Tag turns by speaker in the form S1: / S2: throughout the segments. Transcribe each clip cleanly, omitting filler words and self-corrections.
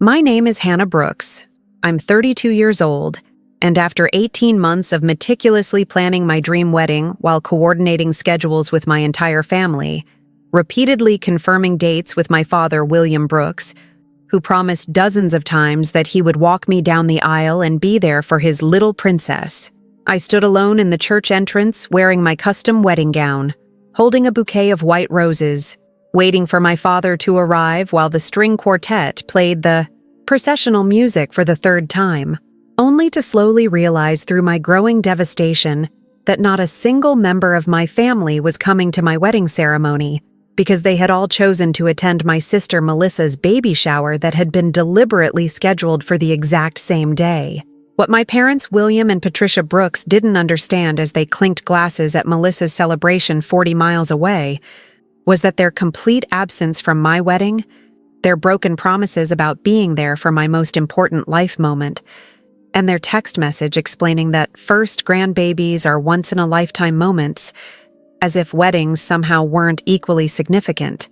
S1: My name is Hannah Brooks. I'm 32 years old, and after 18 months of meticulously planning my dream wedding while coordinating schedules with my entire family, repeatedly confirming dates with my father, William Brooks, who promised dozens of times that he would walk me down the aisle and be there for his little princess, I stood alone in the church entrance wearing my custom wedding gown, holding a bouquet of white roses, waiting for my father to arrive while the string quartet played the processional music for the third time, only to slowly realize through my growing devastation that not a single member of my family was coming to my wedding ceremony because they had all chosen to attend my sister Melissa's baby shower that had been deliberately scheduled for the exact same day. What my parents William and Patricia Brooks didn't understand as they clinked glasses at Melissa's celebration 40 miles away was that their complete absence from my wedding, their broken promises about being there for my most important life moment, and their text message explaining that first grandbabies are once-in-a-lifetime moments, as if weddings somehow weren't equally significant,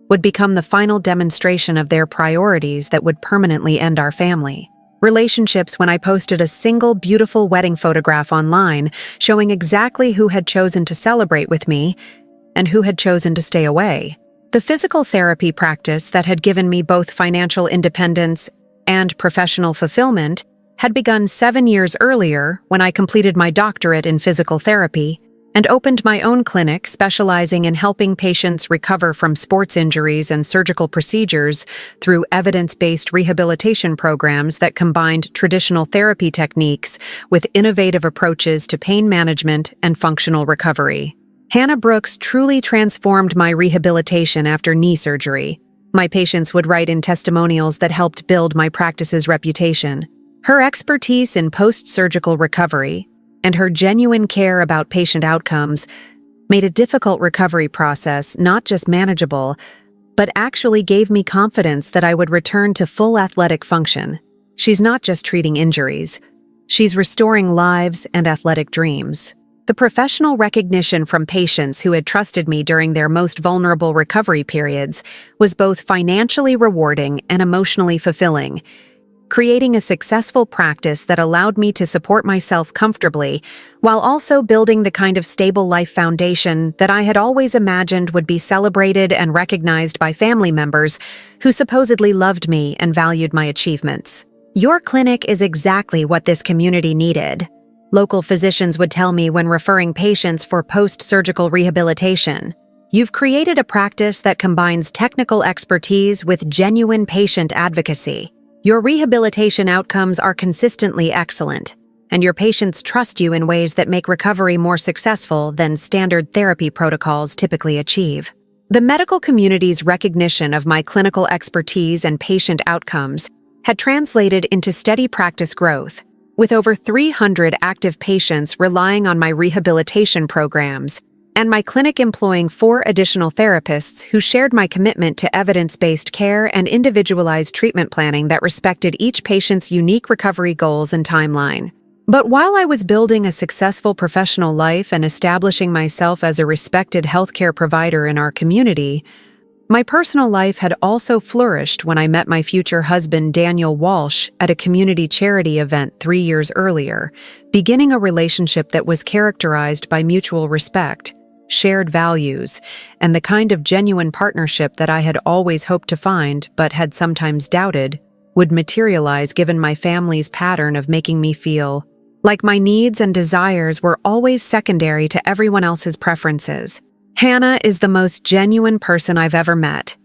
S1: would become the final demonstration of their priorities that would permanently end our family. Relationships when I posted a single beautiful wedding photograph online showing exactly who had chosen to celebrate with me and who had chosen to stay away. The physical therapy practice that had given me both financial independence and professional fulfillment had begun 7 years earlier when I completed my doctorate in physical therapy and opened my own clinic specializing in helping patients recover from sports injuries and surgical procedures through evidence-based rehabilitation programs that combined traditional therapy techniques with innovative approaches to pain management and functional recovery. Hannah Brooks truly transformed my rehabilitation after knee surgery. My patients would write in testimonials that helped build my practice's reputation. Her expertise in post-surgical recovery and her genuine care about patient outcomes made a difficult recovery process not just manageable, but actually gave me confidence that I would return to full athletic function. She's not just treating injuries. She's restoring lives and athletic dreams. The professional recognition from patients who had trusted me during their most vulnerable recovery periods was both financially rewarding and emotionally fulfilling, creating a successful practice that allowed me to support myself comfortably while also building the kind of stable life foundation that I had always imagined would be celebrated and recognized by family members who supposedly loved me and valued my achievements. Your clinic is exactly what this community needed, local physicians would tell me when referring patients for post-surgical rehabilitation. You've created a practice that combines technical expertise with genuine patient advocacy. Your rehabilitation outcomes are consistently excellent, and your patients trust you in ways that make recovery more successful than standard therapy protocols typically achieve. The medical community's recognition of my clinical expertise and patient outcomes had translated into steady practice growth, with over 300 active patients relying on my rehabilitation programs, and my clinic employing 4 additional therapists who shared my commitment to evidence-based care and individualized treatment planning that respected each patient's unique recovery goals and timeline. But while I was building a successful professional life and establishing myself as a respected healthcare provider in our community, my personal life had also flourished when I met my future husband Daniel Walsh at a community charity event 3 years earlier, beginning a relationship that was characterized by mutual respect, shared values, and the kind of genuine partnership that I had always hoped to find but had sometimes doubted would materialize given my family's pattern of making me feel like my needs and desires were always secondary to everyone else's preferences. Hannah is the most genuine person I've ever met,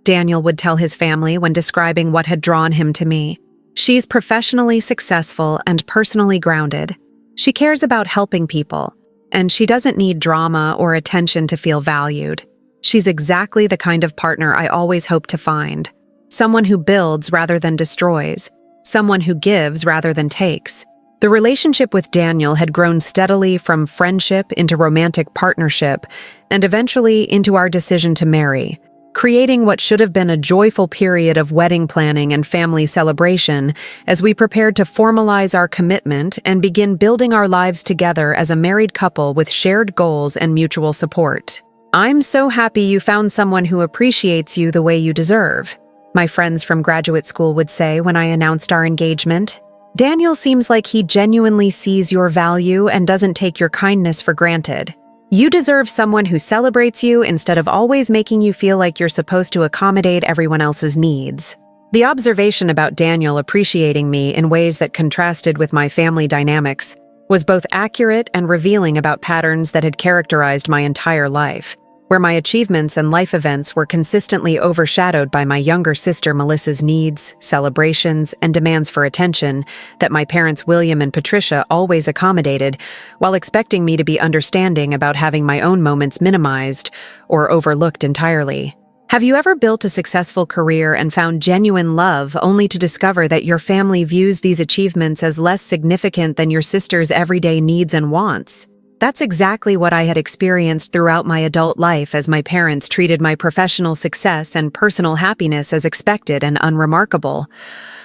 S1: Daniel would tell his family when describing what had drawn him to me. She's professionally successful and personally grounded. She cares about helping people, and she doesn't need drama or attention to feel valued. She's exactly the kind of partner I always hoped to find. Someone who builds rather than destroys. Someone who gives rather than takes. The relationship with Daniel had grown steadily from friendship into romantic partnership and eventually into our decision to marry, creating what should have been a joyful period of wedding planning and family celebration as we prepared to formalize our commitment and begin building our lives together as a married couple with shared goals and mutual support. I'm so happy you found someone who appreciates you the way you deserve, my friends from graduate school would say when I announced our engagement. Daniel seems like he genuinely sees your value and doesn't take your kindness for granted. You deserve someone who celebrates you instead of always making you feel like you're supposed to accommodate everyone else's needs. The observation about Daniel appreciating me in ways that contrasted with my family dynamics was both accurate and revealing about patterns that had characterized my entire life, where my achievements and life events were consistently overshadowed by my younger sister Melissa's needs, celebrations, and demands for attention that my parents William and Patricia always accommodated, while expecting me to be understanding about having my own moments minimized or overlooked entirely. Have you ever built a successful career and found genuine love only to discover that your family views these achievements as less significant than your sister's everyday needs and wants? That's exactly what I had experienced throughout my adult life, as my parents treated my professional success and personal happiness as expected and unremarkable,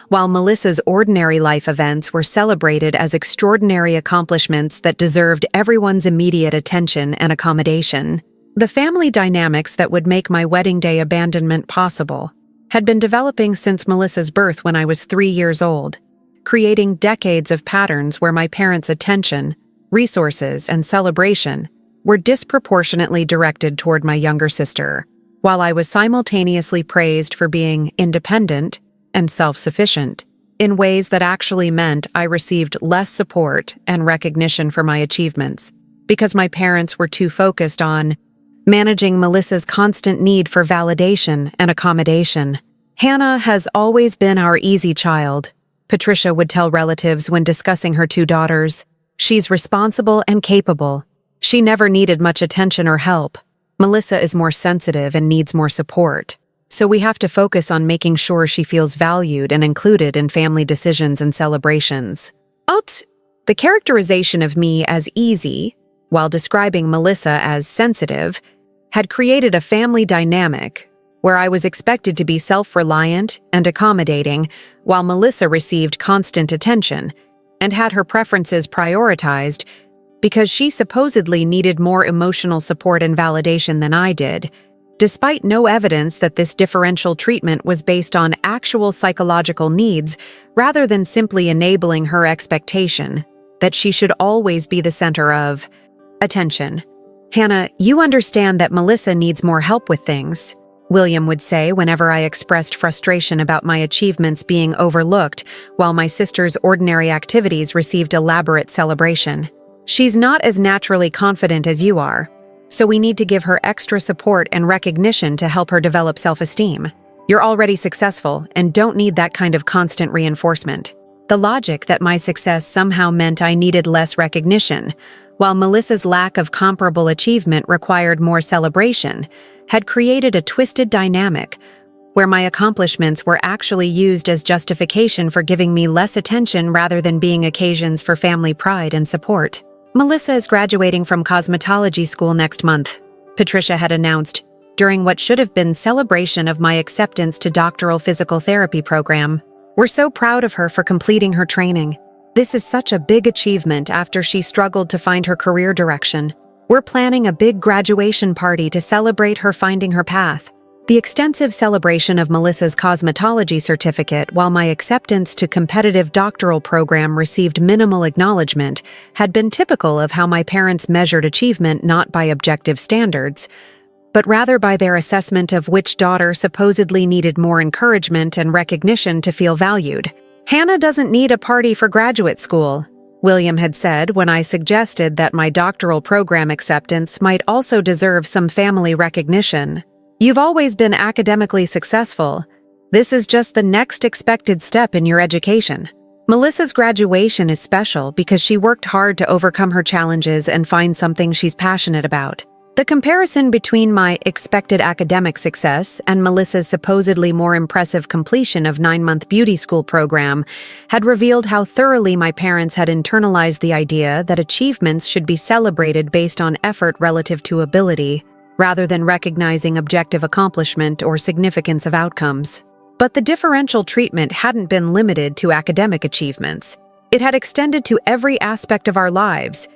S1: while Melissa's ordinary life events were celebrated as extraordinary accomplishments that deserved everyone's immediate attention and accommodation. The family dynamics that would make my wedding day abandonment possible had been developing since Melissa's birth when I was 3 years old, creating decades of patterns where my parents' attention, resources, and celebration were disproportionately directed toward my younger sister, while I was simultaneously praised for being independent and self-sufficient in ways that actually meant I received less support and recognition for my achievements because my parents were too focused on managing Melissa's constant need for validation and accommodation. Hannah has always been our easy child, Patricia would tell relatives when discussing her 2 daughters. She's responsible and capable. She never needed much attention or help. Melissa is more sensitive and needs more support, so we have to focus on making sure she feels valued and included in family decisions and celebrations. The characterization of me as easy, while describing Melissa as sensitive, had created a family dynamic where I was expected to be self-reliant and accommodating, while Melissa received constant attention and had her preferences prioritized because she supposedly needed more emotional support and validation than I did, despite no evidence that this differential treatment was based on actual psychological needs rather than simply enabling her expectation that she should always be the center of attention. Hannah, you understand that Melissa needs more help with things, William would say whenever I expressed frustration about my achievements being overlooked while my sister's ordinary activities received elaborate celebration. She's not as naturally confident as you are, so we need to give her extra support and recognition to help her develop self-esteem. You're already successful and don't need that kind of constant reinforcement. The logic that my success somehow meant I needed less recognition, while Melissa's lack of comparable achievement required more celebration, had created a twisted dynamic where my accomplishments were actually used as justification for giving me less attention rather than being occasions for family pride and support. Melissa is graduating from cosmetology school next month, Patricia had announced during what should have been celebration of my acceptance to doctoral physical therapy program. We're so proud of her for completing her training. This is such a big achievement after she struggled to find her career direction. We're planning a big graduation party to celebrate her finding her path. The extensive celebration of Melissa's cosmetology certificate, while my acceptance to competitive doctoral program received minimal acknowledgement, had been typical of how my parents measured achievement not by objective standards, but rather by their assessment of which daughter supposedly needed more encouragement and recognition to feel valued. Hannah doesn't need a party for graduate school, William had said when I suggested that my doctoral program acceptance might also deserve some family recognition. You've always been academically successful. This is just the next expected step in your education. Melissa's graduation is special because she worked hard to overcome her challenges and find something she's passionate about. The comparison between my expected academic success and Melissa's supposedly more impressive completion of 9-month beauty school program had revealed how thoroughly my parents had internalized the idea that achievements should be celebrated based on effort relative to ability, rather than recognizing objective accomplishment or significance of outcomes. But the differential treatment hadn't been limited to academic achievements. It had extended to every aspect of our lives,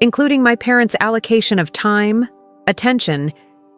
S1: including my parents' allocation of time, attention,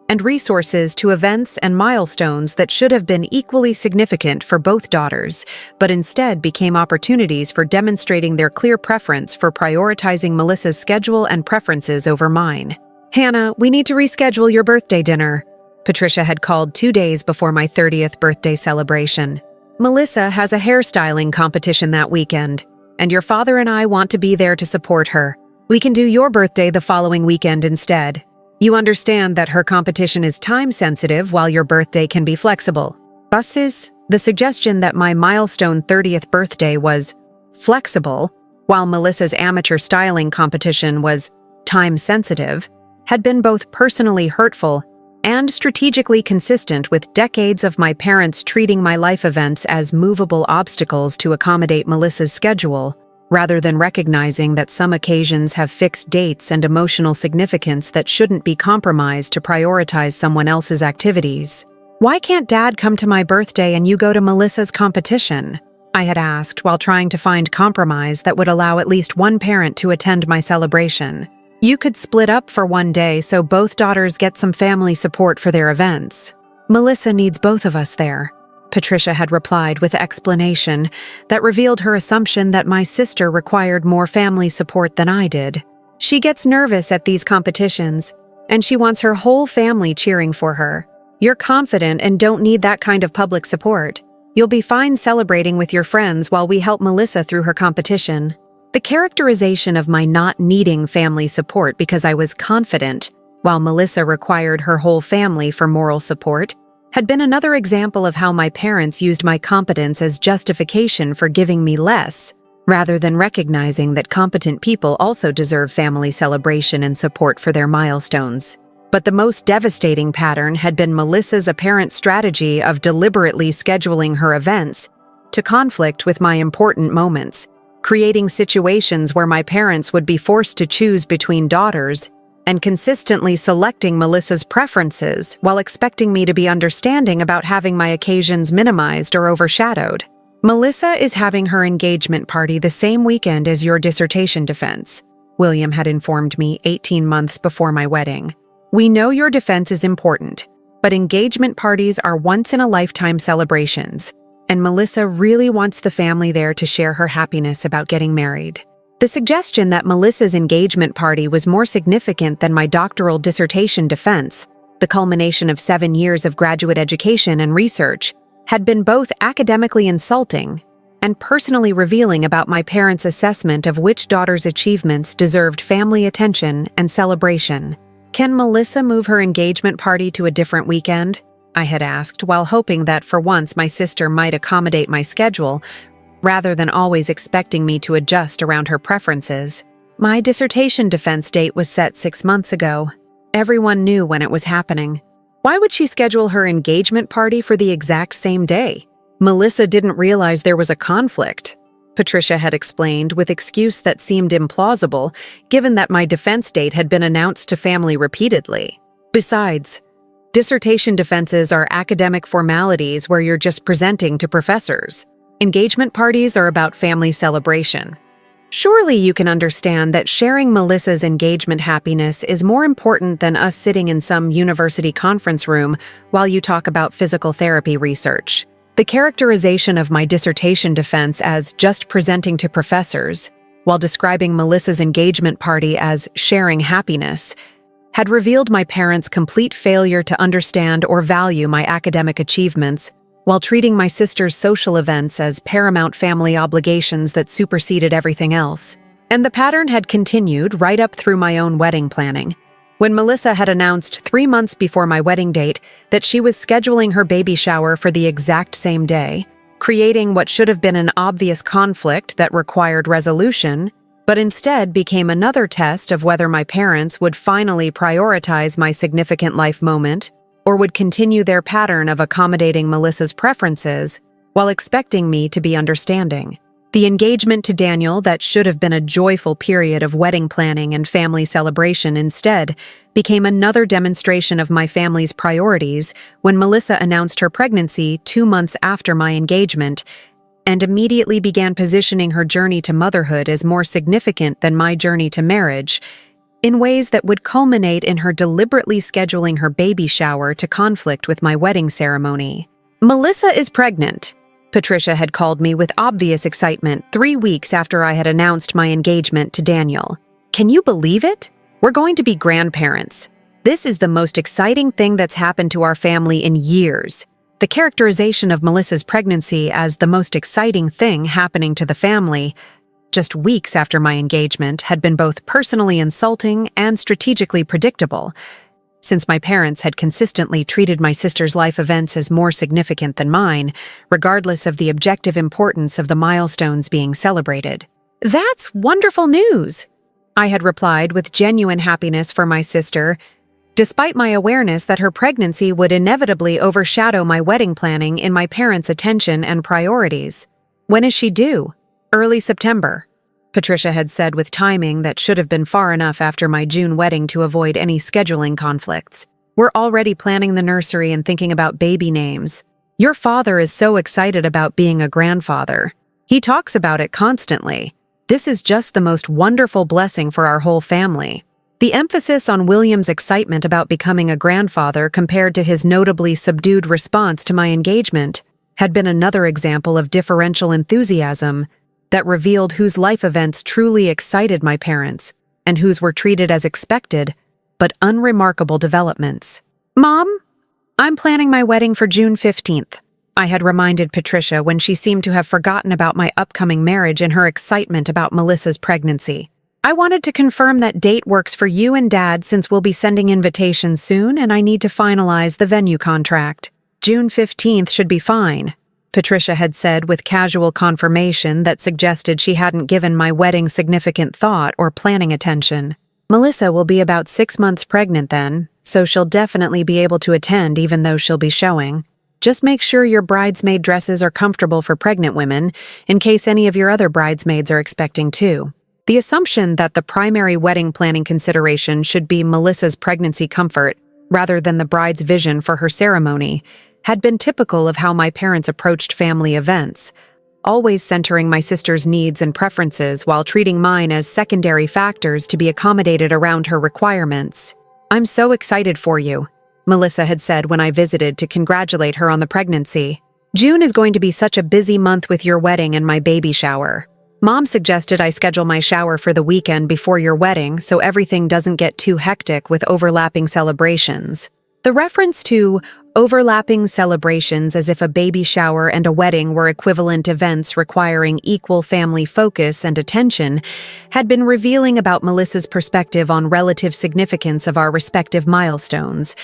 S1: and resources to events and milestones that should have been equally significant for both daughters, but instead became opportunities for demonstrating their clear preference for prioritizing Melissa's schedule and preferences over mine. "Hannah, we need to reschedule your birthday dinner," Patricia had called 2 days before my 30th birthday celebration. "Melissa has a hairstyling competition that weekend, and your father and I want to be there to support her. We can do your birthday the following weekend instead. You understand that her competition is time-sensitive while your birthday can be flexible." Buses, the suggestion that my milestone 30th birthday was flexible, while Melissa's amateur styling competition was time-sensitive, had been both personally hurtful and strategically consistent with decades of my parents treating my life events as movable obstacles to accommodate Melissa's schedule, rather than recognizing that some occasions have fixed dates and emotional significance that shouldn't be compromised to prioritize someone else's activities. "Why can't Dad come to my birthday and you go to Melissa's competition?" I had asked while trying to find compromise that would allow at least one parent to attend my celebration. "You could split up for one day so both daughters get some family support for their events." "Melissa needs both of us there," Patricia had replied with explanation that revealed her assumption that my sister required more family support than I did. "She gets nervous at these competitions, and she wants her whole family cheering for her. You're confident and don't need that kind of public support. You'll be fine celebrating with your friends while we help Melissa through her competition." The characterization of my not needing family support because I was confident, while Melissa required her whole family for moral support, had been another example of how my parents used my competence as justification for giving me less, rather than recognizing that competent people also deserve family celebration and support for their milestones. But the most devastating pattern had been Melissa's apparent strategy of deliberately scheduling her events to conflict with my important moments, creating situations where my parents would be forced to choose between daughters and consistently selecting Melissa's preferences while expecting me to be understanding about having my occasions minimized or overshadowed. "Melissa is having her engagement party the same weekend as your dissertation defense," William had informed me 18 months before my wedding. "We know your defense is important, but engagement parties are once-in-a-lifetime celebrations, and Melissa really wants the family there to share her happiness about getting married." The suggestion that Melissa's engagement party was more significant than my doctoral dissertation defense, the culmination of 7 years of graduate education and research, had been both academically insulting and personally revealing about my parents' assessment of which daughter's achievements deserved family attention and celebration. "Can Melissa move her engagement party to a different weekend?" I had asked, while hoping that for once my sister might accommodate my schedule, rather than always expecting me to adjust around her preferences. My dissertation defense date was set 6 months ago. Everyone knew when it was happening. Why would she schedule her engagement party for the exact same day? Melissa didn't realize there was a conflict, Patricia had explained with excuse that seemed implausible, given that my defense date had been announced to family repeatedly. Besides, dissertation defenses are academic formalities where you're just presenting to professors. Engagement parties are about family celebration. Surely you can understand that sharing Melissa's engagement happiness is more important than us sitting in some university conference room while you talk about physical therapy research. The characterization of my dissertation defense as just presenting to professors, while describing Melissa's engagement party as sharing happiness, had revealed my parents' complete failure to understand or value my academic achievements, while treating my sister's social events as paramount family obligations that superseded everything else. And the pattern had continued right up through my own wedding planning. When Melissa had announced 3 months before my wedding date that she was scheduling her baby shower for the exact same day, creating what should have been an obvious conflict that required resolution, but instead became another test of whether my parents would finally prioritize my significant life moment or would continue their pattern of accommodating Melissa's preferences while expecting me to be understanding. The engagement to Daniel that should have been a joyful period of wedding planning and family celebration instead became another demonstration of my family's priorities when Melissa announced her pregnancy 2 months after my engagement and immediately began positioning her journey to motherhood as more significant than my journey to marriage, in ways that would culminate in her deliberately scheduling her baby shower to conflict with my wedding ceremony. "Melissa is pregnant," Patricia had called me with obvious excitement 3 weeks after I had announced my engagement to Daniel. "Can you believe it? We're going to be grandparents. This is the most exciting thing that's happened to our family in years." The characterization of Melissa's pregnancy as the most exciting thing happening to the family, just weeks after my engagement, had been both personally insulting and strategically predictable, since my parents had consistently treated my sister's life events as more significant than mine, regardless of the objective importance of the milestones being celebrated. "That's wonderful news," I had replied with genuine happiness for my sister, despite my awareness that her pregnancy would inevitably overshadow my wedding planning in my parents' attention and priorities. "When is she due?" "Early September," Patricia had said with timing that should have been far enough after my June wedding to avoid any scheduling conflicts. "We're already planning the nursery and thinking about baby names. Your father is so excited about being a grandfather. He talks about it constantly. This is just the most wonderful blessing for our whole family." The emphasis on William's excitement about becoming a grandfather compared to his notably subdued response to my engagement had been another example of differential enthusiasm that revealed whose life events truly excited my parents and whose were treated as expected but unremarkable developments. "Mom, I'm planning my wedding for June 15th, I had reminded Patricia when she seemed to have forgotten about my upcoming marriage in her excitement about Melissa's pregnancy. "I wanted to confirm that date works for you and Dad since we'll be sending invitations soon and I need to finalize the venue contract." "June 15th should be fine," Patricia had said with casual confirmation that suggested she hadn't given my wedding significant thought or planning attention. "Melissa will be about 6 months pregnant then, so she'll definitely be able to attend even though she'll be showing. Just make sure your bridesmaid dresses are comfortable for pregnant women in case any of your other bridesmaids are expecting too." The assumption that the primary wedding planning consideration should be Melissa's pregnancy comfort rather than the bride's vision for her ceremony had been typical of how my parents approached family events, always centering my sister's needs and preferences while treating mine as secondary factors to be accommodated around her requirements. "I'm so excited for you," Melissa had said when I visited to congratulate her on the pregnancy. "June is going to be such a busy month with your wedding and my baby shower. Mom suggested I schedule my shower for the weekend before your wedding so everything doesn't get too hectic with overlapping celebrations." The reference to overlapping celebrations as if a baby shower and a wedding were equivalent events requiring equal family focus and attention had been revealing about Melissa's perspective on relative significance of our respective milestones.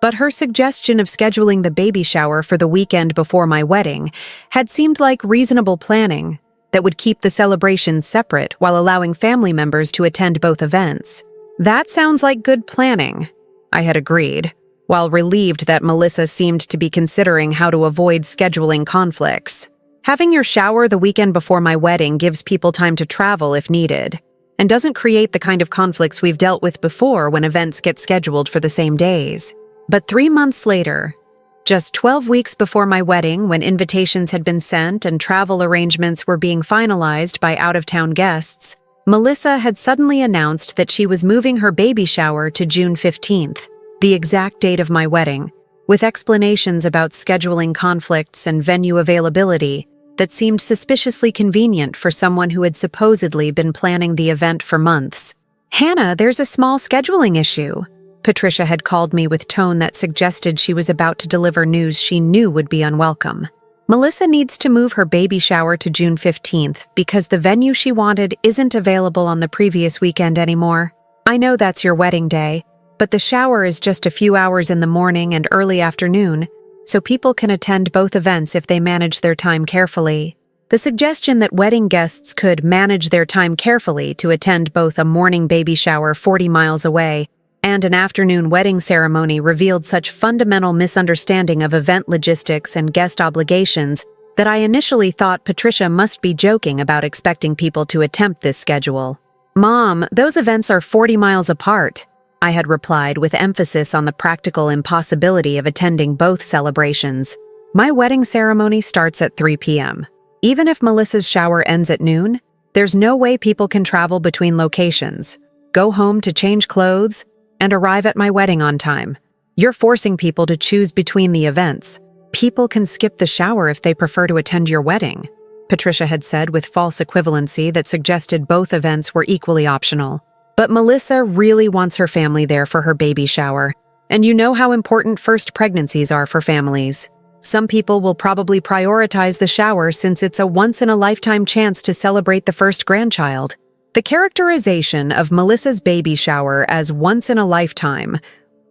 S1: But her suggestion of scheduling the baby shower for the weekend before my wedding had seemed like reasonable planning that would keep the celebrations separate while allowing family members to attend both events. "That sounds like good planning," I had agreed, while relieved that Melissa seemed to be considering how to avoid scheduling conflicts. "Having your shower the weekend before my wedding gives people time to travel if needed, and doesn't create the kind of conflicts we've dealt with before when events get scheduled for the same days." But 3 months later, just 12 weeks before my wedding, when invitations had been sent and travel arrangements were being finalized by out-of-town guests, Melissa had suddenly announced that she was moving her baby shower to June 15th, the exact date of my wedding, with explanations about scheduling conflicts and venue availability that seemed suspiciously convenient for someone who had supposedly been planning the event for months. "Hannah, there's a small scheduling issue," Patricia had called me with tone that suggested she was about to deliver news she knew would be unwelcome. "Melissa needs to move her baby shower to June 15th because the venue she wanted isn't available on the previous weekend anymore. I know that's your wedding day, but the shower is just a few hours in the morning and early afternoon, so people can attend both events if they manage their time carefully." The suggestion that wedding guests could manage their time carefully to attend both a morning baby shower 40 miles away and an afternoon wedding ceremony revealed such fundamental misunderstanding of event logistics and guest obligations that I initially thought Patricia must be joking about expecting people to attempt this schedule. "Mom, those events are 40 miles apart," I had replied with emphasis on the practical impossibility of attending both celebrations. "My wedding ceremony starts at 3 p.m. Even if Melissa's shower ends at noon, there's no way people can travel between locations. go home to change clothes, and arrive at my wedding on time. You're forcing people to choose between the events. People can skip the shower if they prefer to attend your wedding," Patricia had said with false equivalency that suggested both events were equally optional. But Melissa really wants her family there for her baby shower, and you know how important first pregnancies are for families. Some people will probably prioritize the shower since it's a once-in-a-lifetime chance to celebrate the first grandchild. The characterization of Melissa's baby shower as once-in-a-lifetime,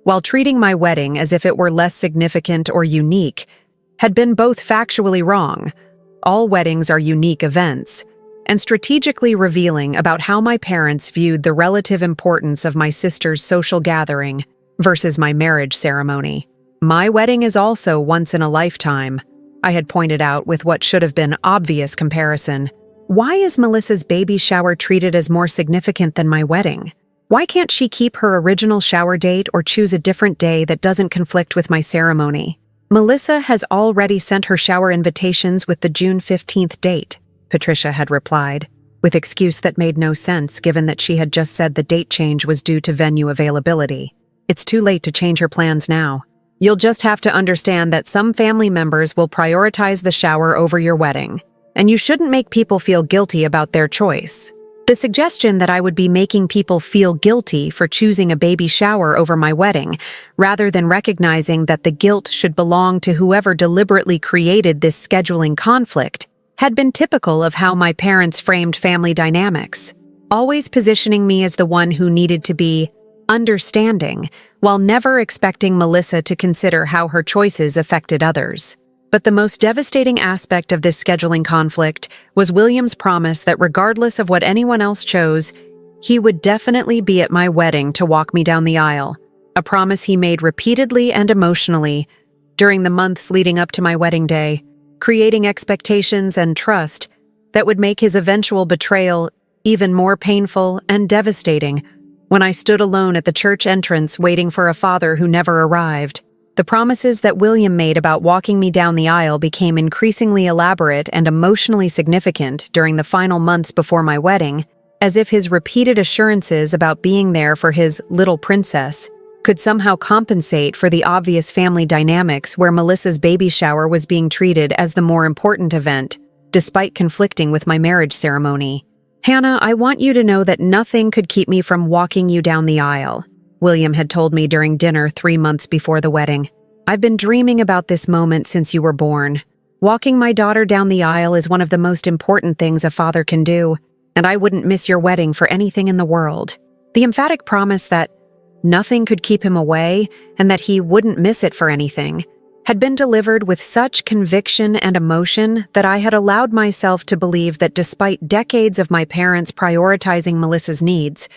S1: while treating my wedding as if it were less significant or unique, had been both factually wrong. All weddings are unique events, and strategically revealing about how my parents viewed the relative importance of my sister's social gathering versus my marriage ceremony. My wedding is also once in a lifetime, I had pointed out with what should have been obvious comparison. Why is Melissa's baby shower treated as more significant than my wedding? Why can't she keep her original shower date or choose a different day that doesn't conflict with my ceremony? Melissa has already sent her shower invitations with the June 15th date, Patricia had replied, with excuse that made no sense given that she had just said the date change was due to venue availability. It's too late to change her plans now. You'll just have to understand that some family members will prioritize the shower over your wedding, and you shouldn't make people feel guilty about their choice. The suggestion that I would be making people feel guilty for choosing a baby shower over my wedding, rather than recognizing that the guilt should belong to whoever deliberately created this scheduling conflict, had been typical of how my parents framed family dynamics, always positioning me as the one who needed to be understanding, while never expecting Melissa to consider how her choices affected others. But the most devastating aspect of this scheduling conflict was William's promise that regardless of what anyone else chose, he would definitely be at my wedding to walk me down the aisle, a promise he made repeatedly and emotionally during the months leading up to my wedding day, creating expectations and trust that would make his eventual betrayal even more painful and devastating. When I stood alone at the church entrance waiting for a father who never arrived, the promises that William made about walking me down the aisle became increasingly elaborate and emotionally significant during the final months before my wedding, as if his repeated assurances about being there for his little princess could somehow compensate for the obvious family dynamics where Melissa's baby shower was being treated as the more important event, despite conflicting with my marriage ceremony. "Hannah, I want you to know that nothing could keep me from walking you down the aisle," William had told me during dinner 3 months before the wedding. "I've been dreaming about this moment since you were born. Walking my daughter down the aisle is one of the most important things a father can do, and I wouldn't miss your wedding for anything in the world." The emphatic promise that nothing could keep him away and that he wouldn't miss it for anything had been delivered with such conviction and emotion that I had allowed myself to believe that despite decades of my parents prioritizing Melissa's needs,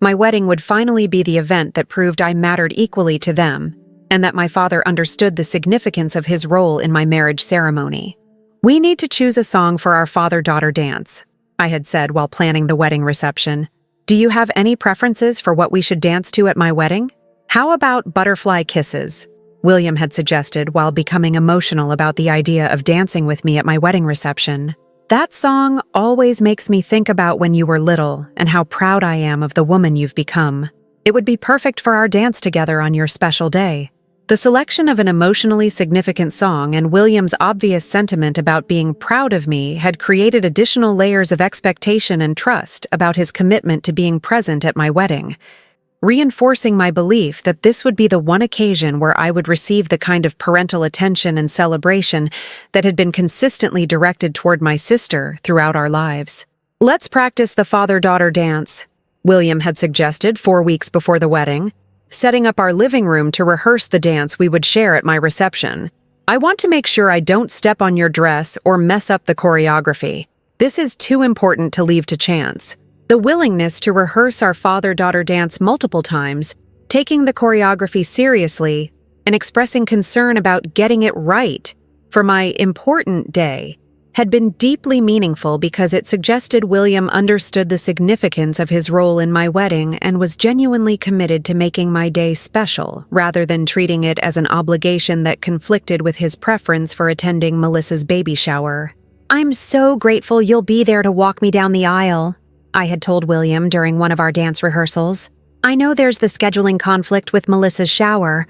S1: my wedding would finally be the event that proved I mattered equally to them, and that my father understood the significance of his role in my marriage ceremony. "We need to choose a song for our father-daughter dance," I had said while planning the wedding reception. "Do you have any preferences for what we should dance to at my wedding? How about Butterfly Kisses?" William had suggested while becoming emotional about the idea of dancing with me at my wedding reception. "That song always makes me think about when you were little and how proud I am of the woman you've become. It would be perfect for our dance together on your special day." The selection of an emotionally significant song and William's obvious sentiment about being proud of me had created additional layers of expectation and trust about his commitment to being present at my wedding, reinforcing my belief that this would be the one occasion where I would receive the kind of parental attention and celebration that had been consistently directed toward my sister throughout our lives. "Let's practice the father-daughter dance," William had suggested 4 weeks before the wedding, setting up our living room to rehearse the dance we would share at my reception. "I want to make sure I don't step on your dress or mess up the choreography. This is too important to leave to chance." The willingness to rehearse our father-daughter dance multiple times, taking the choreography seriously, and expressing concern about getting it right for my important day had been deeply meaningful because it suggested William understood the significance of his role in my wedding and was genuinely committed to making my day special rather than treating it as an obligation that conflicted with his preference for attending Melissa's baby shower. "I'm so grateful you'll be there to walk me down the aisle," I had told William during one of our dance rehearsals. "I know there's the scheduling conflict with Melissa's shower,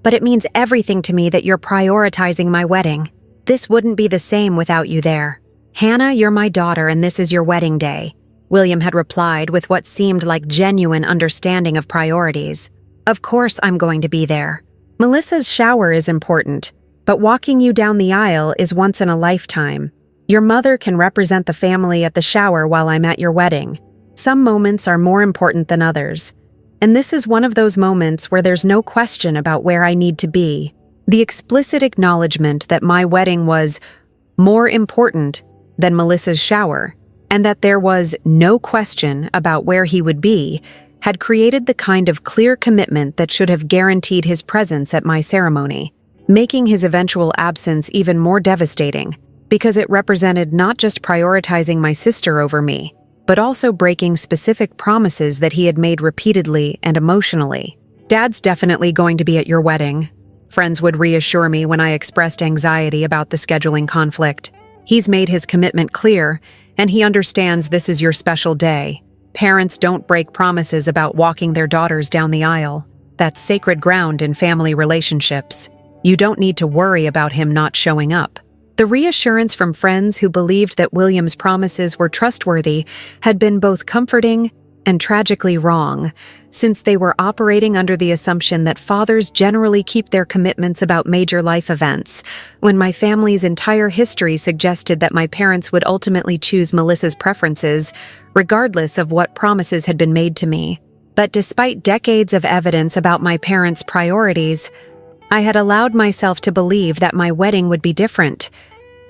S1: but it means everything to me that you're prioritizing my wedding. This wouldn't be the same without you there. Hannah, you're my daughter and this is your wedding day," William had replied with what seemed like genuine understanding of priorities. "Of course I'm going to be there. Melissa's shower is important, but walking you down the aisle is once in a lifetime. Your mother can represent the family at the shower while I'm at your wedding. Some moments are more important than others. And this is one of those moments where there's no question about where I need to be." The explicit acknowledgement that my wedding was more important than Melissa's shower, and that there was no question about where he would be, had created the kind of clear commitment that should have guaranteed his presence at my ceremony, making his eventual absence even more devastating, because it represented not just prioritizing my sister over me, but also breaking specific promises that he had made repeatedly and emotionally. "Dad's definitely going to be at your wedding," friends would reassure me when I expressed anxiety about the scheduling conflict. "He's made his commitment clear, and he understands this is your special day. Parents don't break promises about walking their daughters down the aisle. That's sacred ground in family relationships. You don't need to worry about him not showing up." The reassurance from friends who believed that William's promises were trustworthy had been both comforting and tragically wrong, since they were operating under the assumption that fathers generally keep their commitments about major life events, when my family's entire history suggested that my parents would ultimately choose Melissa's preferences, regardless of what promises had been made to me. But despite decades of evidence about my parents' priorities, I had allowed myself to believe that my wedding would be different,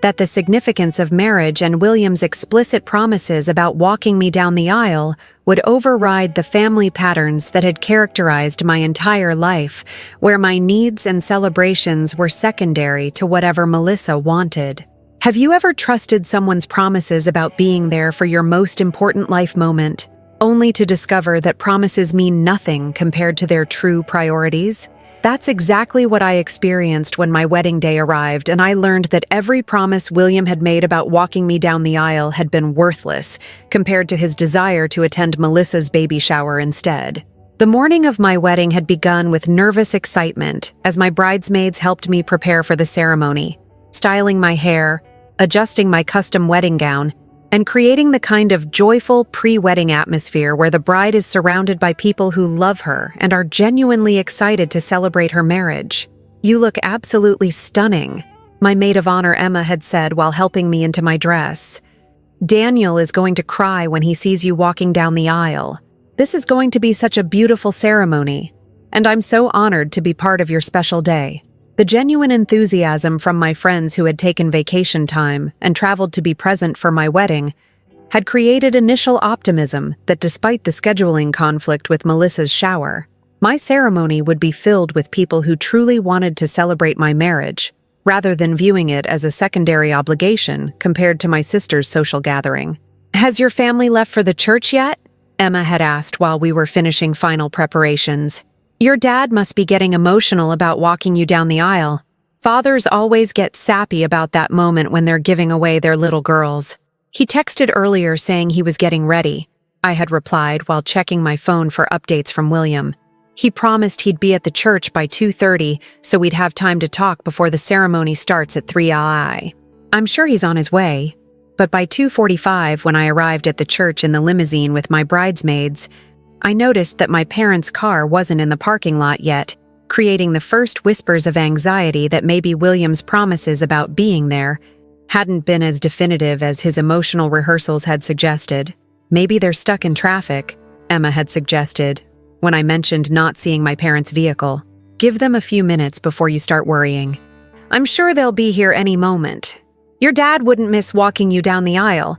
S1: that the significance of marriage and William's explicit promises about walking me down the aisle would override the family patterns that had characterized my entire life, where my needs and celebrations were secondary to whatever Melissa wanted. Have you ever trusted someone's promises about being there for your most important life moment, only to discover that promises mean nothing compared to their true priorities? That's exactly what I experienced when my wedding day arrived, and I learned that every promise William had made about walking me down the aisle had been worthless compared to his desire to attend Melissa's baby shower instead. The morning of my wedding had begun with nervous excitement as my bridesmaids helped me prepare for the ceremony, styling my hair, adjusting my custom wedding gown, and creating the kind of joyful pre-wedding atmosphere where the bride is surrounded by people who love her and are genuinely excited to celebrate her marriage. "You look absolutely stunning," my maid of honor Emma had said while helping me into my dress. "Daniel is going to cry when he sees you walking down the aisle. This is going to be such a beautiful ceremony, and I'm so honored to be part of your special day." The genuine enthusiasm from my friends who had taken vacation time and traveled to be present for my wedding had created initial optimism that despite the scheduling conflict with Melissa's shower, my ceremony would be filled with people who truly wanted to celebrate my marriage, rather than viewing it as a secondary obligation compared to my sister's social gathering. "Has your family left for the church yet?" Emma had asked while we were finishing final preparations. "Your dad must be getting emotional about walking you down the aisle. Fathers always get sappy about that moment when they're giving away their little girls. He texted earlier saying he was getting ready," I had replied while checking my phone for updates from William. "He promised he'd be at the church by 2:30 so we'd have time to talk before the ceremony starts at 3 I'm sure he's on his way, but by 2:45 when I arrived at the church in the limousine with my bridesmaids, I noticed that my parents' car wasn't in the parking lot yet, creating the first whispers of anxiety that maybe William's promises about being there hadn't been as definitive as his emotional rehearsals had suggested. "Maybe they're stuck in traffic," Emma had suggested, when I mentioned not seeing my parents' vehicle. "Give them a few minutes before you start worrying. I'm sure they'll be here any moment. Your dad wouldn't miss walking you down the aisle.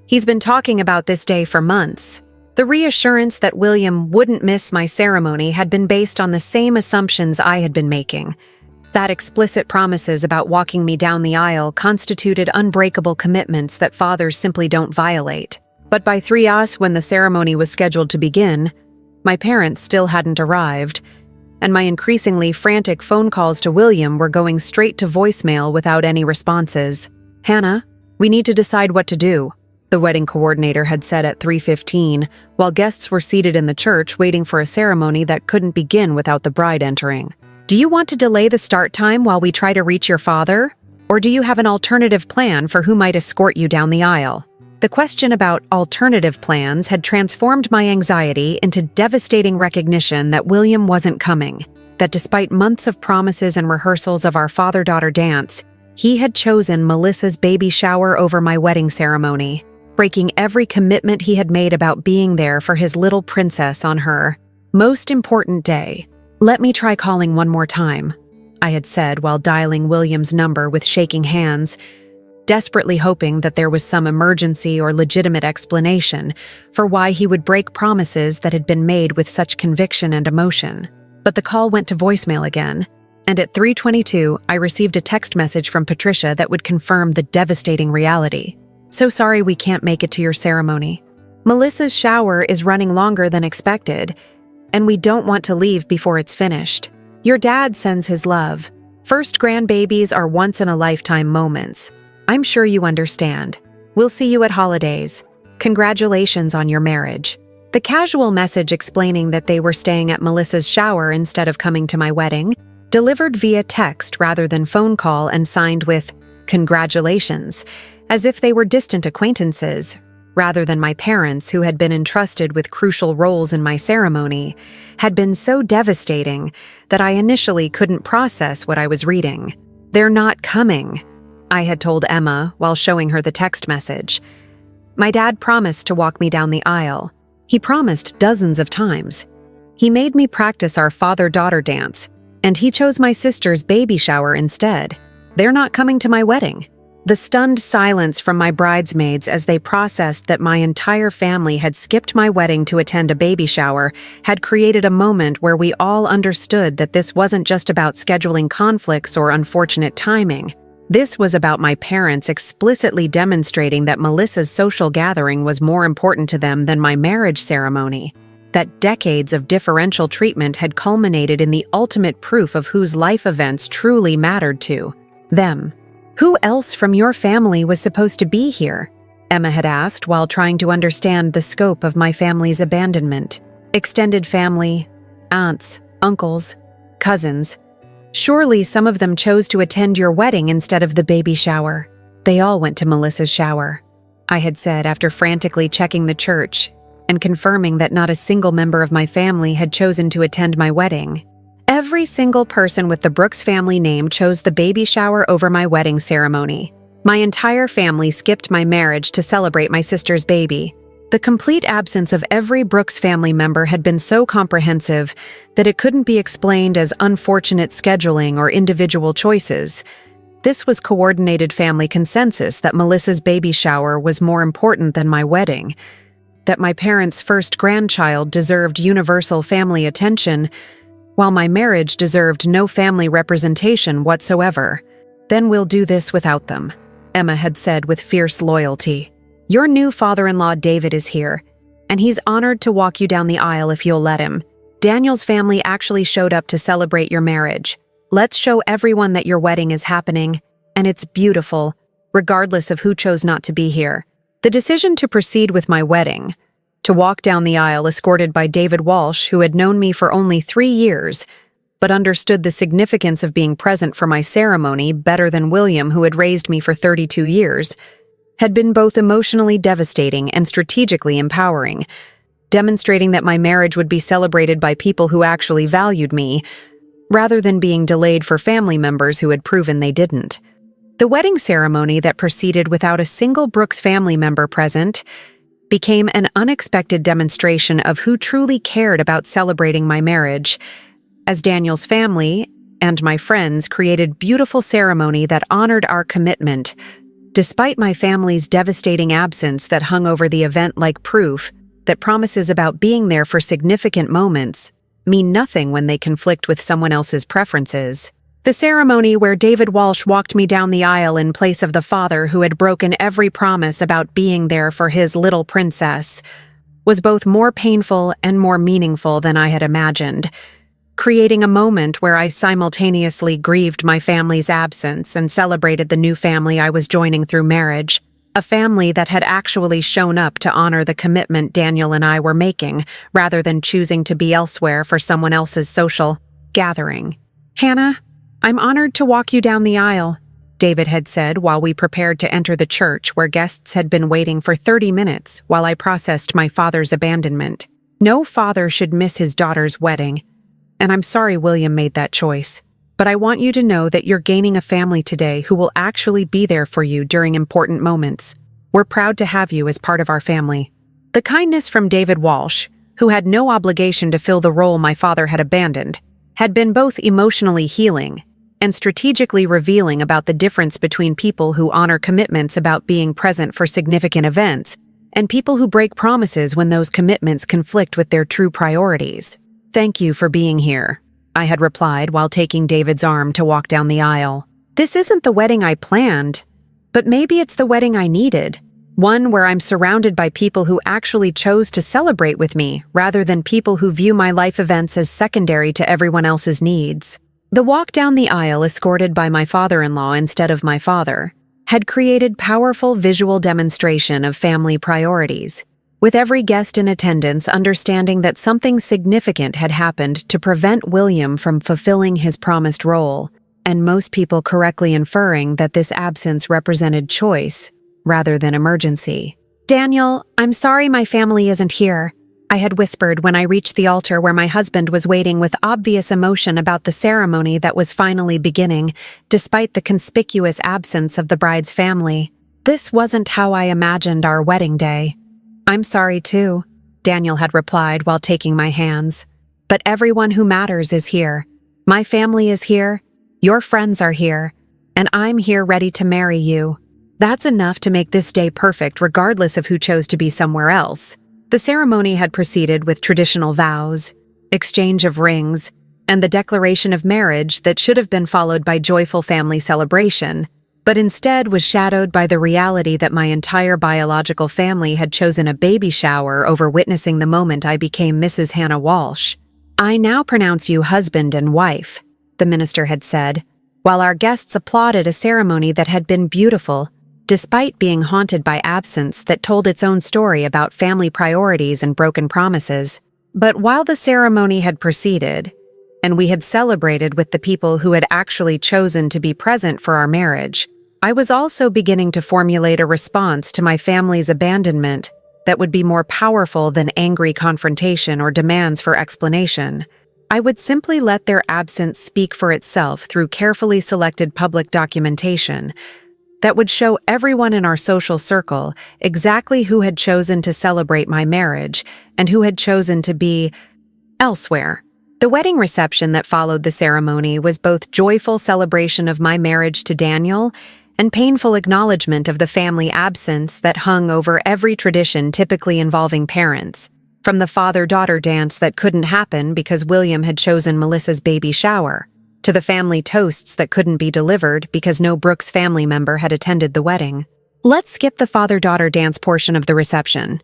S1: He's been talking about this day for months." The reassurance that William wouldn't miss my ceremony had been based on the same assumptions I had been making. That explicit promises about walking me down the aisle constituted unbreakable commitments that fathers simply don't violate. But by 3 when the ceremony was scheduled to begin, my parents still hadn't arrived, and my increasingly frantic phone calls to William were going straight to voicemail without any responses. "Hannah, we need to decide what to do," the wedding coordinator had said at 3:15, while guests were seated in the church waiting for a ceremony that couldn't begin without the bride entering. "Do you want to delay the start time while we try to reach your father? Or do you have an alternative plan for who might escort you down the aisle?" The question about alternative plans had transformed my anxiety into devastating recognition that William wasn't coming, that despite months of promises and rehearsals of our father-daughter dance, he had chosen Melissa's baby shower over my wedding ceremony, breaking every commitment he had made about being there for his little princess on her most important day. "Let me try calling one more time," I had said while dialing William's number with shaking hands, desperately hoping that there was some emergency or legitimate explanation for why he would break promises that had been made with such conviction and emotion. But the call went to voicemail again, and at 3:22, I received a text message from Patricia that would confirm the devastating reality. "So sorry we can't make it to your ceremony. Melissa's shower is running longer than expected, and we don't want to leave before it's finished. Your dad sends his love. First grandbabies are once-in-a-lifetime moments. I'm sure you understand. We'll see you at holidays. Congratulations on your marriage." The casual message explaining that they were staying at Melissa's shower instead of coming to my wedding, delivered via text rather than phone call and signed with "Congratulations," as if they were distant acquaintances, rather than my parents who had been entrusted with crucial roles in my ceremony, had been so devastating that I initially couldn't process what I was reading. "They're not coming," I had told Emma while showing her the text message. My dad promised to walk me down the aisle. He promised dozens of times. He made me practice our father-daughter dance, and he chose my sister's baby shower instead. They're not coming to my wedding. The stunned silence from my bridesmaids as they processed that my entire family had skipped my wedding to attend a baby shower had created a moment where we all understood that this wasn't just about scheduling conflicts or unfortunate timing. This was about my parents explicitly demonstrating that Melissa's social gathering was more important to them than my marriage ceremony, that decades of differential treatment had culminated in the ultimate proof of whose life events truly mattered to them. "Who else from your family was supposed to be here?" Emma had asked while trying to understand the scope of my family's abandonment. "Extended family, aunts, uncles, cousins. Surely some of them chose to attend your wedding instead of the baby shower." "They all went to Melissa's shower," I had said after frantically checking the church and confirming that not a single member of my family had chosen to attend my wedding. "Every single person with the Brooks family name chose the baby shower over my wedding ceremony. My entire family skipped my marriage to celebrate my sister's baby." The complete absence of every Brooks family member had been so comprehensive that it couldn't be explained as unfortunate scheduling or individual choices. This was coordinated family consensus that Melissa's baby shower was more important than my wedding, that my parents' first grandchild deserved universal family attention, while my marriage deserved no family representation whatsoever. "Then we'll do this without them," Emma had said with fierce loyalty. "Your new father-in-law David is here, and he's honored to walk you down the aisle if you'll let him. Daniel's family actually showed up to celebrate your marriage. Let's show everyone that your wedding is happening, and it's beautiful, regardless of who chose not to be here." The decision to proceed with my wedding, to walk down the aisle escorted by David Walsh, who had known me for only 3 years, but understood the significance of being present for my ceremony better than William, who had raised me for 32 years, had been both emotionally devastating and strategically empowering, demonstrating that my marriage would be celebrated by people who actually valued me, rather than being delayed for family members who had proven they didn't. The wedding ceremony that proceeded without a single Brooks family member present became an unexpected demonstration of who truly cared about celebrating my marriage, as Daniel's family and my friends created beautiful ceremony that honored our commitment, despite my family's devastating absence that hung over the event like proof that promises about being there for significant moments mean nothing when they conflict with someone else's preferences. The ceremony where David Walsh walked me down the aisle in place of the father who had broken every promise about being there for his little princess was both more painful and more meaningful than I had imagined, creating a moment where I simultaneously grieved my family's absence and celebrated the new family I was joining through marriage. A family that had actually shown up to honor the commitment Daniel and I were making, rather than choosing to be elsewhere for someone else's social gathering. "Hannah, I'm honored to walk you down the aisle," David had said while we prepared to enter the church where guests had been waiting for 30 minutes while I processed my father's abandonment. No father should miss his daughter's wedding, and I'm sorry William made that choice. But I want you to know that you're gaining a family today who will actually be there for you during important moments. We're proud to have you as part of our family. The kindness from David Walsh, who had no obligation to fill the role my father had abandoned, had been both emotionally healing and strategically revealing about the difference between people who honor commitments about being present for significant events and people who break promises when those commitments conflict with their true priorities. "Thank you for being here," I had replied while taking David's arm to walk down the aisle. "This isn't the wedding I planned, but maybe it's the wedding I needed. One where I'm surrounded by people who actually chose to celebrate with me rather than people who view my life events as secondary to everyone else's needs." The walk down the aisle, escorted by my father-in-law instead of my father, had created powerful visual demonstration of family priorities, with every guest in attendance understanding that something significant had happened to prevent William from fulfilling his promised role, and most people correctly inferring that this absence represented choice rather than emergency. "Daniel, I'm sorry my family isn't here," I had whispered when I reached the altar where my husband was waiting with obvious emotion about the ceremony that was finally beginning, despite the conspicuous absence of the bride's family. "This wasn't how I imagined our wedding day." "I'm sorry too," Daniel had replied while taking my hands. "But everyone who matters is here. My family is here, your friends are here, and I'm here ready to marry you. That's enough to make this day perfect regardless of who chose to be somewhere else." The ceremony had proceeded with traditional vows, exchange of rings, and the declaration of marriage that should have been followed by joyful family celebration, but instead was shadowed by the reality that my entire biological family had chosen a baby shower over witnessing the moment I became Mrs. Hannah Walsh. "I now pronounce you husband and wife," the minister had said, while our guests applauded a ceremony that had been beautiful, despite being haunted by absence that told its own story about family priorities and broken promises. But while the ceremony had proceeded, and we had celebrated with the people who had actually chosen to be present for our marriage, I was also beginning to formulate a response to my family's abandonment that would be more powerful than angry confrontation or demands for explanation. I would simply let their absence speak for itself through carefully selected public documentation that would show everyone in our social circle exactly who had chosen to celebrate my marriage and who had chosen to be elsewhere. The wedding reception that followed the ceremony was both joyful celebration of my marriage to Daniel and painful acknowledgement of the family absence that hung over every tradition typically involving parents, from the father-daughter dance that couldn't happen because William had chosen Melissa's baby shower, to the family toasts that couldn't be delivered because no Brooks family member had attended the wedding. "Let's skip the father-daughter dance portion of the reception,"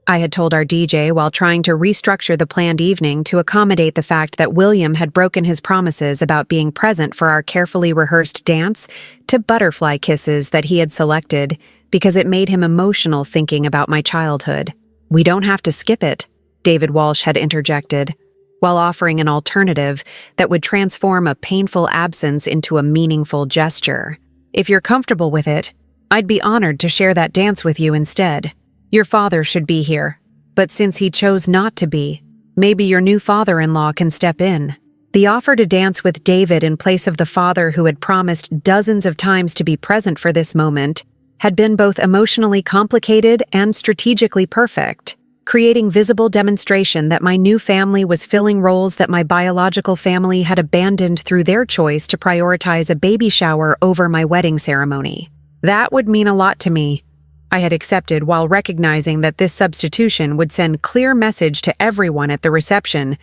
S1: I had told our DJ while trying to restructure the planned evening to accommodate the fact that William had broken his promises about being present for our carefully rehearsed dance to butterfly kisses that he had selected because it made him emotional thinking about my childhood. "We don't have to skip it," David Walsh had interjected, while offering an alternative that would transform a painful absence into a meaningful gesture. "If you're comfortable with it, I'd be honored to share that dance with you instead. Your father should be here, but since he chose not to be, maybe your new father-in-law can step in." The offer to dance with David in place of the father who had promised dozens of times to be present for this moment had been both emotionally complicated and strategically perfect, creating visible demonstration that my new family was filling roles that my biological family had abandoned through their choice to prioritize a baby shower over my wedding ceremony. That would mean a lot to me, I had accepted while recognizing that this substitution would send clear message to everyone at the reception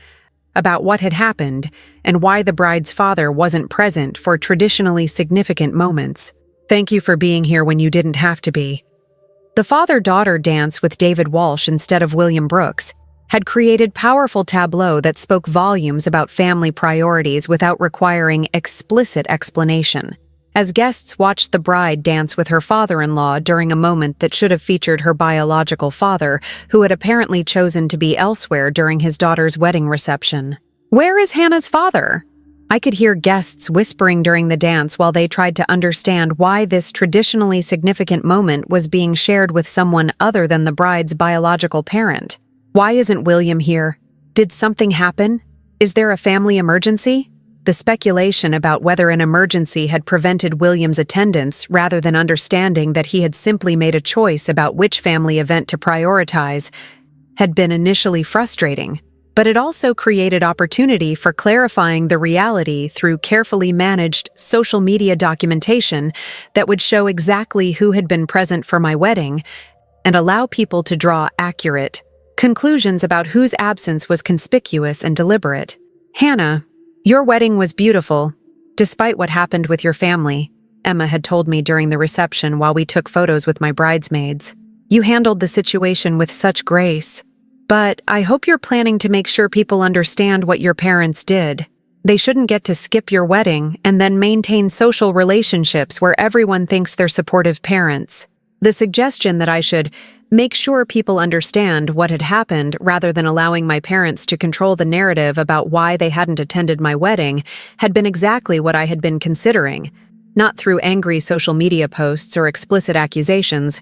S1: about what had happened and why the bride's father wasn't present for traditionally significant moments. "Thank you for being here when you didn't have to be." The father-daughter dance with David Walsh instead of William Brooks had created powerful tableau that spoke volumes about family priorities without requiring explicit explanation. as guests watched the bride dance with her father-in-law during a moment that should have featured her biological father, who had apparently chosen to be elsewhere during his daughter's wedding reception. "Where is Hannah's father?" I could hear guests whispering during the dance while they tried to understand why this traditionally significant moment was being shared with someone other than the bride's biological parent. "Why isn't William here? Did something happen? Is there a family emergency?" The speculation about whether an emergency had prevented William's attendance rather than understanding that he had simply made a choice about which family event to prioritize had been initially frustrating, but it also created opportunity for clarifying the reality through carefully managed social media documentation that would show exactly who had been present for my wedding and allow people to draw accurate conclusions about whose absence was conspicuous and deliberate. "Hannah, your wedding was beautiful, despite what happened with your family," Emma had told me during the reception while we took photos with my bridesmaids. "You handled the situation with such grace. But I hope you're planning to make sure people understand what your parents did. They shouldn't get to skip your wedding and then maintain social relationships where everyone thinks they're supportive parents." The suggestion that I should make sure people understand what had happened rather than allowing my parents to control the narrative about why they hadn't attended my wedding had been exactly what I had been considering, not through angry social media posts or explicit accusations,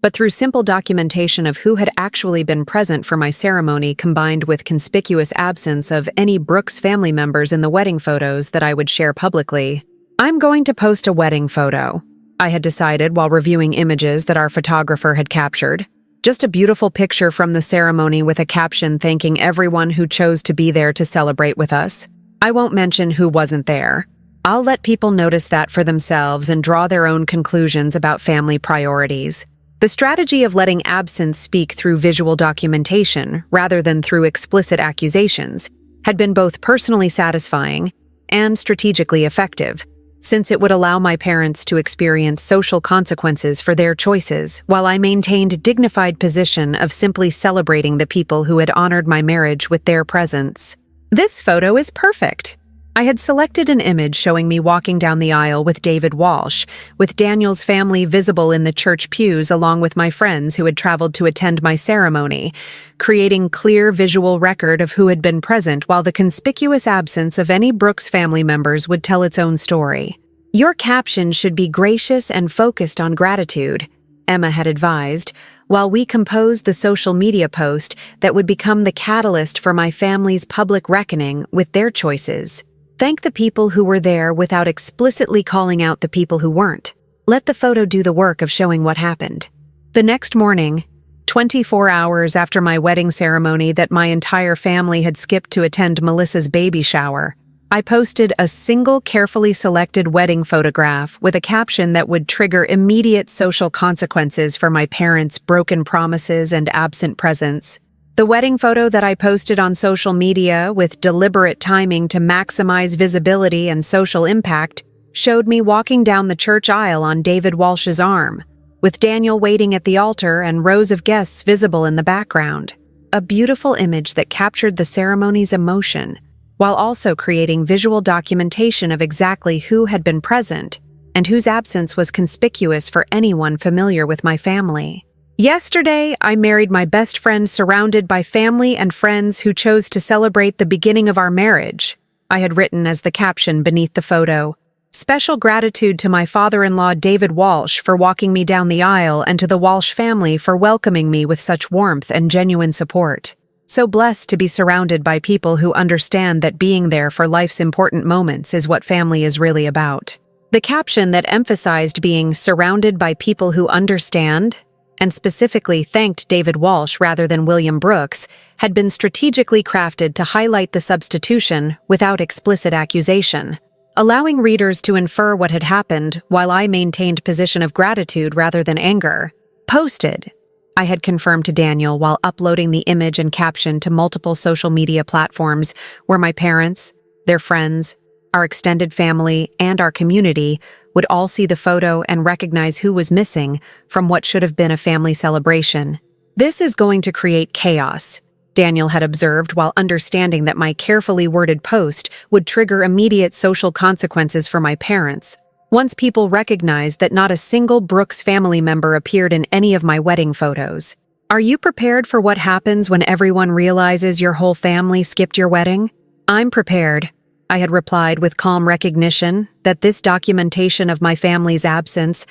S1: but through simple documentation of who had actually been present for my ceremony combined with conspicuous absence of any Brooks family members in the wedding photos that I would share publicly. "I'm going to post a wedding photo," I had decided while reviewing images that our photographer had captured. Just a beautiful picture from the ceremony with a caption thanking everyone who chose to be there to celebrate with us. I won't mention who wasn't there. I'll let people notice that for themselves and draw their own conclusions about family priorities. The strategy of letting absence speak through visual documentation rather than through explicit accusations had been both personally satisfying and strategically effective, since it would allow my parents to experience social consequences for their choices while I maintained a dignified position of simply celebrating the people who had honored my marriage with their presence. "This photo is perfect." I had selected an image showing me walking down the aisle with David Walsh, with Daniel's family visible in the church pews along with my friends who had traveled to attend my ceremony, creating clear visual record of who had been present while the conspicuous absence of any Brooks family members would tell its own story. "Your caption should be gracious and focused on gratitude," Emma had advised, while we composed the social media post that would become the catalyst for my family's public reckoning with their choices. "Thank the people who were there without explicitly calling out the people who weren't. Let the photo do the work of showing what happened." The next morning, 24 hours after my wedding ceremony that my entire family had skipped to attend Melissa's baby shower, I posted a single carefully selected wedding photograph with a caption that would trigger immediate social consequences for my parents' broken promises and absent presence. The wedding photo that I posted on social media with deliberate timing to maximize visibility and social impact showed me walking down the church aisle on David Walsh's arm, with Daniel waiting at the altar and rows of guests visible in the background. A beautiful image that captured the ceremony's emotion, while also creating visual documentation of exactly who had been present and whose absence was conspicuous for anyone familiar with my family. "Yesterday, I married my best friend surrounded by family and friends who chose to celebrate the beginning of our marriage," I had written as the caption beneath the photo. "Special gratitude to my father-in-law David Walsh for walking me down the aisle and to the Walsh family for welcoming me with such warmth and genuine support. So blessed to be surrounded by people who understand that being there for life's important moments is what family is really about." The caption that emphasized being surrounded by people who understand and specifically thanked David Walsh rather than William Brooks, had been strategically crafted to highlight the substitution without explicit accusation, allowing readers to infer what had happened while I maintained position of gratitude rather than anger. "Posted," I had confirmed to Daniel while uploading the image and caption to multiple social media platforms where my parents, their friends, our extended family, and our community would all see the photo and recognize who was missing from what should have been a family celebration. "This is going to create chaos," Daniel had observed while understanding that my carefully worded post would trigger immediate social consequences for my parents. Once people recognized that not a single Brooks family member appeared in any of my wedding photos. Are you prepared for what happens when everyone realizes your whole family skipped your wedding? I'm prepared, I had replied with calm recognition that this documentation of my family's absence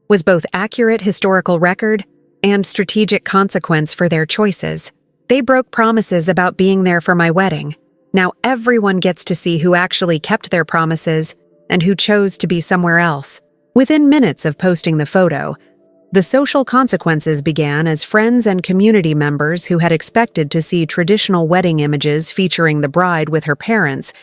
S1: was both accurate historical record and strategic consequence for their choices. They broke promises about being there for my wedding. Now everyone gets to see who actually kept their promises and who chose to be somewhere else. Within minutes of posting the photo, the social consequences began as friends and community members who had expected to see traditional wedding images featuring the bride with her parents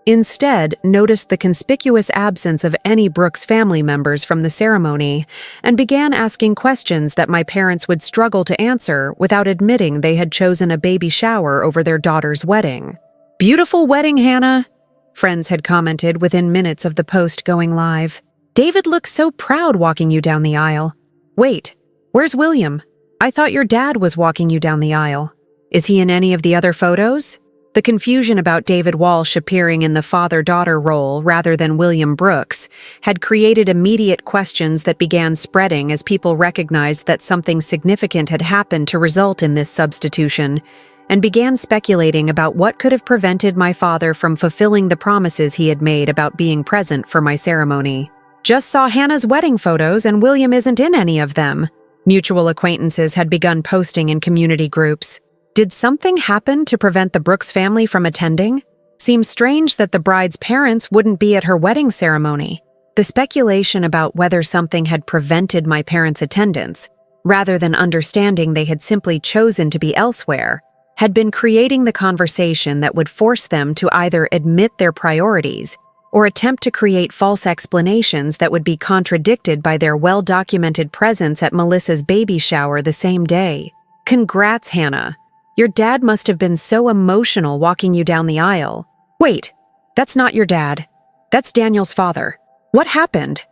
S1: instead noticed the conspicuous absence of any Brooks family members from the ceremony and began asking questions that my parents would struggle to answer without admitting they had chosen a baby shower over their daughter's wedding. "Beautiful wedding, Hannah," friends had commented within minutes of the post going live. "David looks so proud walking you down the aisle. Wait, where's William? I thought your dad was walking you down the aisle. Is he in any of the other photos?" The confusion about David Walsh appearing in the father-daughter role rather than William Brooks had created immediate questions that began spreading as people recognized that something significant had happened to result in this substitution, and began speculating about what could have prevented my father from fulfilling the promises he had made about being present for my ceremony. "Just saw Hannah's wedding photos and William isn't in any of them," mutual acquaintances had begun posting in community groups. Did something happen to prevent the Brooks family from attending? Seems strange that the bride's parents wouldn't be at her wedding ceremony. The speculation about whether something had prevented my parents' attendance, rather than understanding they had simply chosen to be elsewhere, had been creating the conversation that would force them to either admit their priorities or attempt to create false explanations that would be contradicted by their well-documented presence at Melissa's baby shower the same day. Congrats, Hannah. Your dad must have been so emotional walking you down the aisle. Wait, that's not your dad. That's Daniel's father. What happened?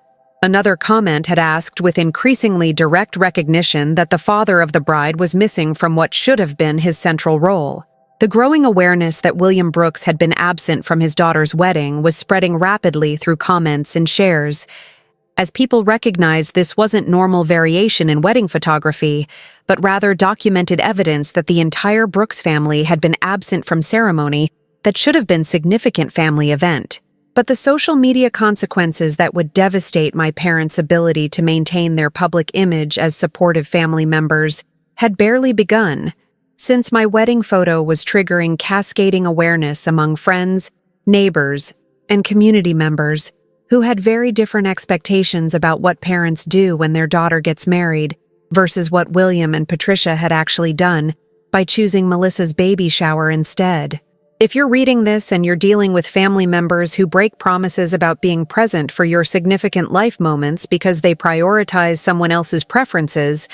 S1: Another comment had asked with increasingly direct recognition that the father of the bride was missing from what should have been his central role. The growing awareness that William Brooks had been absent from his daughter's wedding was spreading rapidly through comments and shares, as people recognized this wasn't normal variation in wedding photography, but rather documented evidence that the entire Brooks family had been absent from ceremony that should have been significant family event. But the social media consequences that would devastate my parents' ability to maintain their public image as supportive family members had barely begun, since my wedding photo was triggering cascading awareness among friends, neighbors, and community members who had very different expectations about what parents do when their daughter gets married versus what William and Patricia had actually done by choosing Melissa's baby shower instead. If you're reading this and you're dealing with family members who break promises about being present for your significant life moments because they prioritize someone else's preferences,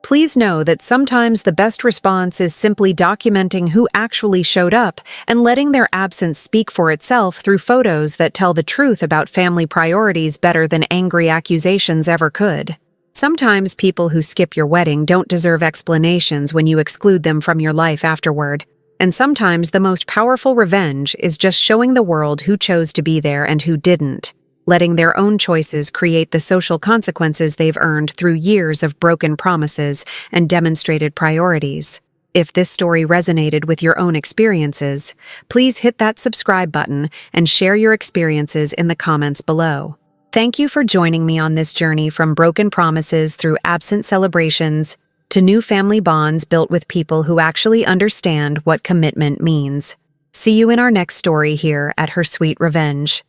S1: please know that sometimes the best response is simply documenting who actually showed up and letting their absence speak for itself through photos that tell the truth about family priorities better than angry accusations ever could. Sometimes people who skip your wedding don't deserve explanations when you exclude them from your life afterward. And sometimes the most powerful revenge is just showing the world who chose to be there and who didn't, letting their own choices create the social consequences they've earned through years of broken promises and demonstrated priorities. If this story resonated with your own experiences, please hit that subscribe button and share your experiences in the comments below. Thank you for joining me on this journey from broken promises through absent celebrations to new family bonds built with people who actually understand what commitment means. See you in our next story here at Her Sweet Revenge.